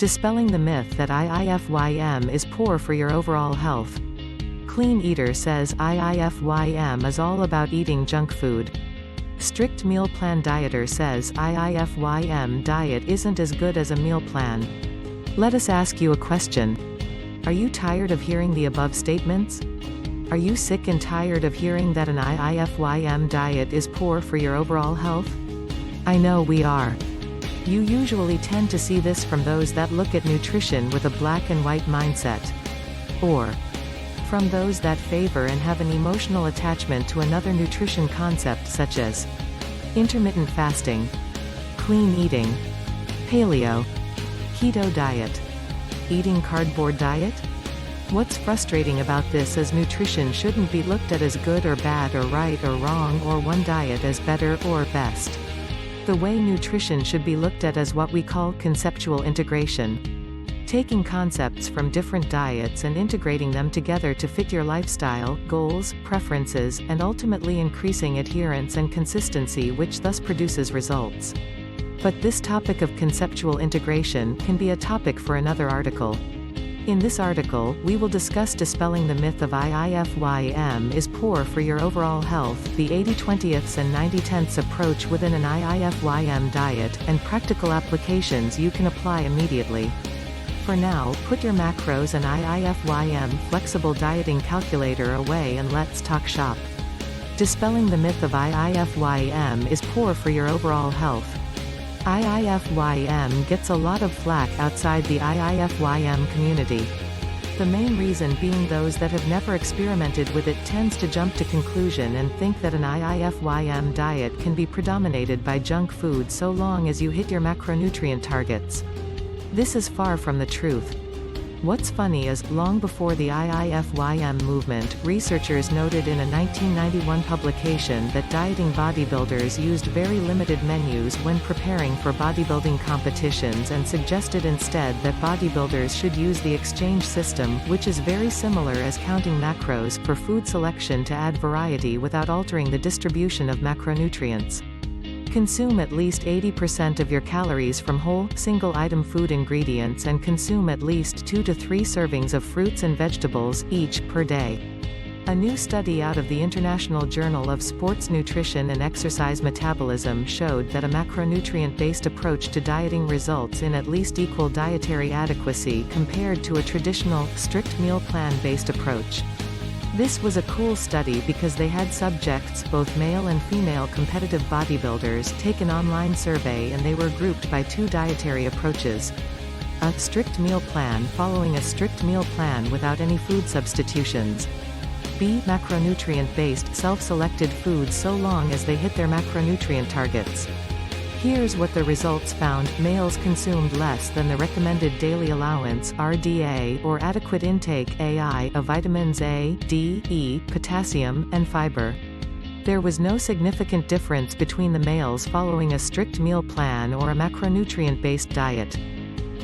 Dispelling the myth that IIFYM is poor for your overall health. Clean Eater says IIFYM is all about eating junk food. Strict Meal Plan Dieter says IIFYM diet isn't as good as a meal plan. Let us ask you a question. Are you tired of hearing the above statements? Are you sick and tired of hearing that an IIFYM diet is poor for your overall health? I know we are. You usually tend to see this from those that look at nutrition with a black and white mindset. Or from those that favor and have an emotional attachment to another nutrition concept such as intermittent fasting, clean eating, paleo, keto diet, eating cardboard diet. What's frustrating about this is nutrition shouldn't be looked at as good or bad or right or wrong or one diet as better or best. The way nutrition should be looked at as what we call conceptual integration. Taking concepts from different diets and integrating them together to fit your lifestyle, goals, preferences, and ultimately increasing adherence and consistency, which thus produces results. But this topic of conceptual integration can be a topic for another article. In this article, we will discuss dispelling the myth of IIFYM is poor for your overall health, the 80/20ths and 90/10ths approach within an IIFYM diet, and practical applications you can apply immediately. For now, put your macros and IIFYM flexible dieting calculator away and let's talk shop. Dispelling the myth of IIFYM is poor for your overall health. IIFYM gets a lot of flack outside the IIFYM community. The main reason being those that have never experimented with it tends to jump to conclusion and think that an IIFYM diet can be predominated by junk food so long as you hit your macronutrient targets. This is far from the truth. What's funny is, long before the IIFYM movement, researchers noted in a 1991 publication that dieting bodybuilders used very limited menus when preparing for bodybuilding competitions and suggested instead that bodybuilders should use the exchange system, which is very similar as counting macros, for food selection to add variety without altering the distribution of macronutrients. Consume at least 80% of your calories from whole, single-item food ingredients and consume at least 2 to 3 servings of fruits and vegetables, each, per day. A new study out of the International Journal of Sports Nutrition and Exercise Metabolism showed that a macronutrient-based approach to dieting results in at least equal dietary adequacy compared to a traditional, strict meal plan-based approach. This was a cool study because they had subjects, both male and female competitive bodybuilders, take an online survey and they were grouped by 2 dietary approaches. A strict meal plan following a strict meal plan without any food substitutions. B. Macronutrient-based self-selected foods so long as they hit their macronutrient targets. Here's what the results found. Males consumed less than the recommended daily allowance (RDA) or adequate intake (AI) of vitamins A, D, E, potassium, and fiber. There was no significant difference between the males following a strict meal plan or a macronutrient-based diet.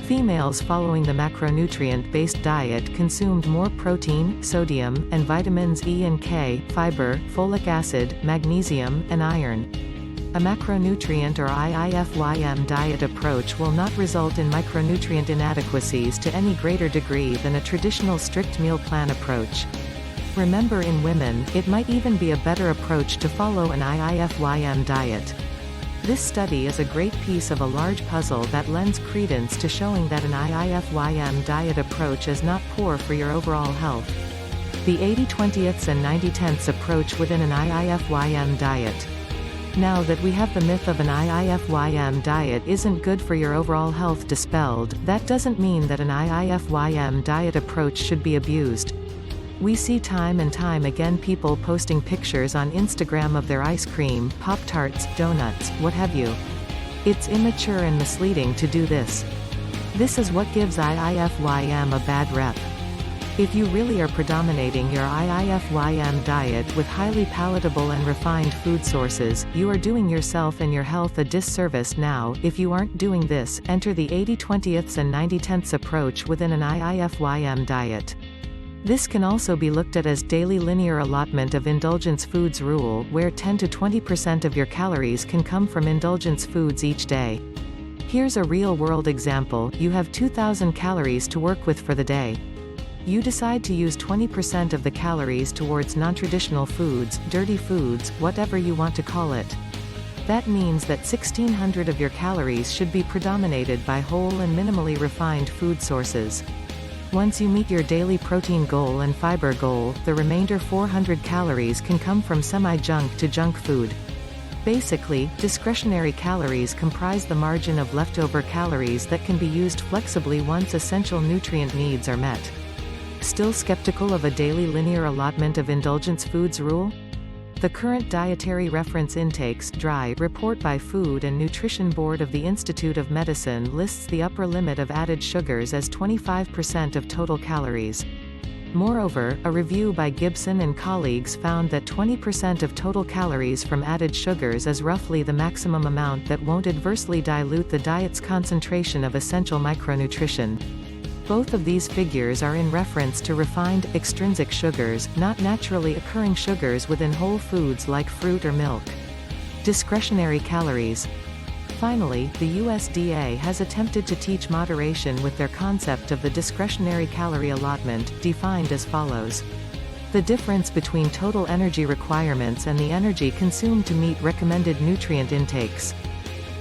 Females following the macronutrient-based diet consumed more protein, sodium, and vitamins E and K, fiber, folic acid, magnesium, and iron. A macronutrient or IIFYM diet approach will not result in micronutrient inadequacies to any greater degree than a traditional strict meal plan approach. Remember, in women, it might even be a better approach to follow an IIFYM diet. This study is a great piece of a large puzzle that lends credence to showing that an IIFYM diet approach is not poor for your overall health. The 80/20ths and 90/10ths approach within an IIFYM diet. Now that we have the myth of an IIFYM diet isn't good for your overall health dispelled, that doesn't mean that an IIFYM diet approach should be abused. We see time and time again people posting pictures on Instagram of their ice cream, Pop-Tarts, donuts, what have you. It's immature and misleading to do this. This is what gives IIFYM a bad rep. If you really are predominating your IIFYM diet with highly palatable and refined food sources, you are doing yourself and your health a disservice now. If you aren't doing this, enter the 80/20ths and 90/10ths approach within an IIFYM diet. This can also be looked at as daily linear allotment of indulgence foods rule, where 10 to 20% of your calories can come from indulgence foods each day. Here's a real-world example. You have 2,000 calories to work with for the day. You decide to use 20% of the calories towards non-traditional foods, dirty foods, whatever you want to call it. That means that 1,600 of your calories should be predominated by whole and minimally refined food sources. Once you meet your daily protein goal and fiber goal, the remainder 400 calories can come from semi-junk to junk food. Basically, discretionary calories comprise the margin of leftover calories that can be used flexibly once essential nutrient needs are met. Still skeptical of a daily linear allotment of indulgence foods rule? The current Dietary Reference Intakes (DRI) report by Food and Nutrition Board of the Institute of Medicine lists the upper limit of added sugars as 25% of total calories. Moreover, a review by Gibson and colleagues found that 20% of total calories from added sugars is roughly the maximum amount that won't adversely dilute the diet's concentration of essential micronutrition. Both of these figures are in reference to refined, extrinsic sugars, not naturally occurring sugars within whole foods like fruit or milk. Discretionary calories. Finally, the USDA has attempted to teach moderation with their concept of the discretionary calorie allotment, defined as follows. The difference between total energy requirements and the energy consumed to meet recommended nutrient intakes.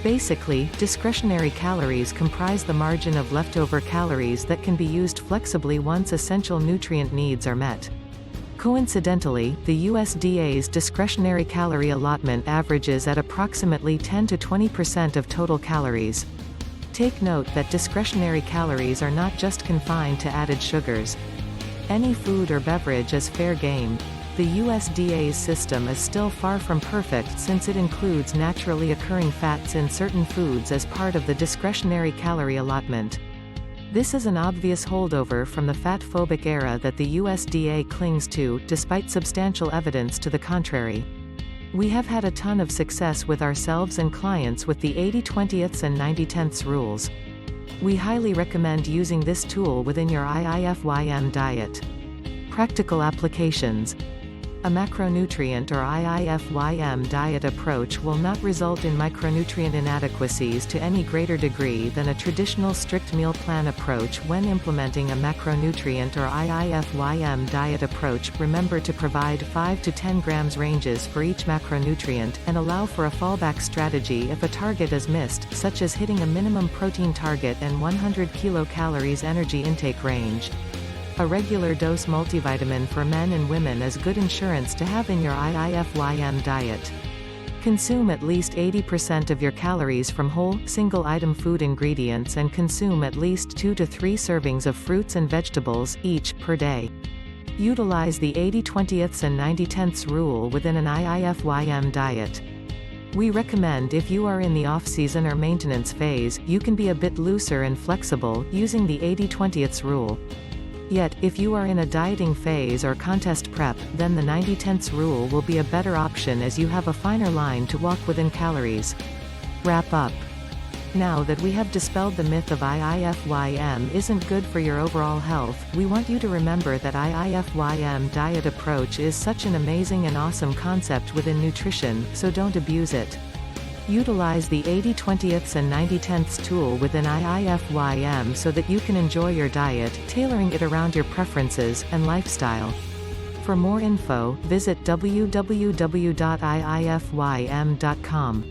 Basically, discretionary calories comprise the margin of leftover calories that can be used flexibly once essential nutrient needs are met. Coincidentally, the USDA's discretionary calorie allotment averages at approximately 10 to 20% of total calories. Take note that discretionary calories are not just confined to added sugars. Any food or beverage is fair game. The USDA's system is still far from perfect since it includes naturally occurring fats in certain foods as part of the discretionary calorie allotment. This is an obvious holdover from the fat-phobic era that the USDA clings to, despite substantial evidence to the contrary. We have had a ton of success with ourselves and clients with the 80/20ths and 90/10ths rules. We highly recommend using this tool within your IIFYM diet. Practical applications. A macronutrient or IIFYM diet approach will not result in micronutrient inadequacies to any greater degree than a traditional strict meal plan approach. When implementing a macronutrient or IIFYM diet approach, remember to provide 5 to 10 grams ranges for each macronutrient, and allow for a fallback strategy if a target is missed, such as hitting a minimum protein target and 100 kilocalories energy intake range. A regular dose multivitamin for men and women is good insurance to have in your IIFYM diet. Consume at least 80% of your calories from whole, single-item food ingredients and consume at least 2 to 3 servings of fruits and vegetables, each, per day. Utilize the 80/20ths and 90/10ths rule within an IIFYM diet. We recommend if you are in the off-season or maintenance phase, you can be a bit looser and flexible, using the 80/20ths rule. Yet, if you are in a dieting phase or contest prep, then the 90/10ths rule will be a better option as you have a finer line to walk within calories. Wrap up. Now that we have dispelled the myth of IIFYM isn't good for your overall health, we want you to remember that IIFYM diet approach is such an amazing and awesome concept within nutrition, so don't abuse it. Utilize the 80/20ths and 90/10ths tool within IIFYM so that you can enjoy your diet, tailoring it around your preferences and lifestyle. For more info, visit www.iifym.com.